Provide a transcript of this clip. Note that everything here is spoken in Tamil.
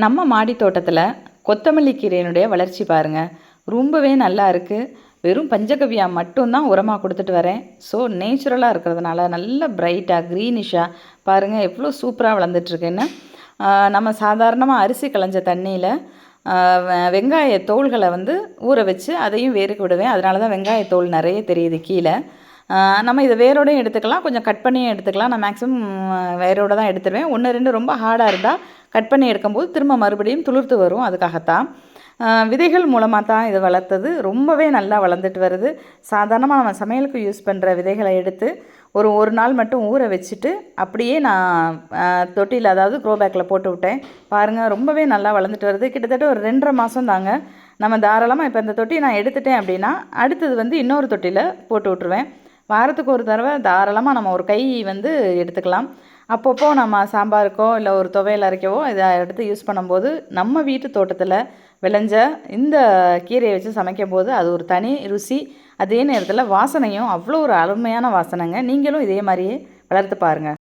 நம்ம மாடி தோட்டத்தில் கொத்தமல்லி கீரையினுடைய வளர்ச்சி பாருங்கள், ரொம்பவே நல்லா இருக்குது. வெறும் பஞ்சகவ்யா மட்டும்தான் உரமாக கொடுத்துட்டு வரேன். ஸோ நேச்சுரலாக இருக்கிறதுனால நல்ல பிரைட்டாக க்ரீனிஷாக பாருங்கள் எவ்வளோ சூப்பராக வளர்ந்துட்டுருக்குன்னு. நம்ம சாதாரணமாக அரிசி களைஞ்ச தண்ணியில் வெங்காய தோள்களை வந்து ஊற வச்சு அதையும் வேருக்கு விடுவேன். அதனால தான் வெங்காய தோல் நிறைய தெரியுது கீழே. நம்ம இதை வேரோடையும் எடுத்துக்கலாம், கொஞ்சம் கட் பண்ணியும் எடுத்துக்கலாம். நான் மேக்ஸிமம் வேரோடு தான் எடுத்துருவேன். 1, 2 ரொம்ப ஹார்டாக இருந்தால் கட் பண்ணி எடுக்கும்போது திரும்ப மறுபடியும் துளிர்த்து வரும். அதுக்காகத்தான் விதைகள் மூலமாக தான் இது வளர்த்தது. ரொம்பவே நல்லா வளர்ந்துட்டு வருது. சாதாரணமாக நம்ம சமையலுக்கு யூஸ் பண்ணுற விதைகளை எடுத்து ஒரு நாள் மட்டும் ஊற வச்சுட்டு அப்படியே நான் தொட்டியில், அதாவது க்ரோ பேக்கில் போட்டு விட்டேன். பாருங்கள் ரொம்பவே நல்லா வளர்ந்துட்டு வருது. கிட்டத்தட்ட ஒரு 2.5 மாதம் தாங்க. நம்ம தாராளமாக இப்போ இந்த தொட்டியை நான் எடுத்துட்டேன் அப்படின்னா அடுத்தது வந்து இன்னொரு தொட்டியில் போட்டு விட்ருவேன். வாரத்துக்கு ஒரு தடவை தாராளமாக நம்ம ஒரு கை வந்து எடுத்துக்கலாம். அப்பப்போ நம்ம சாம்பாருக்கோ இல்லை ஒரு துவையல் அரைக்கவோ இதை எடுத்து யூஸ் பண்ணும்போது நம்ம வீட்டு தோட்டத்தில் விளைஞ்ச இந்த கீரையை வச்சு சமைக்கும் போது அது ஒரு தனி ருசி. அதே நேரத்தில் வாசனையும் அவ்வளோ ஒரு அருமையான வாசனைங்க. நீங்களும் இதே மாதிரியே வளர்த்து பாருங்கள்.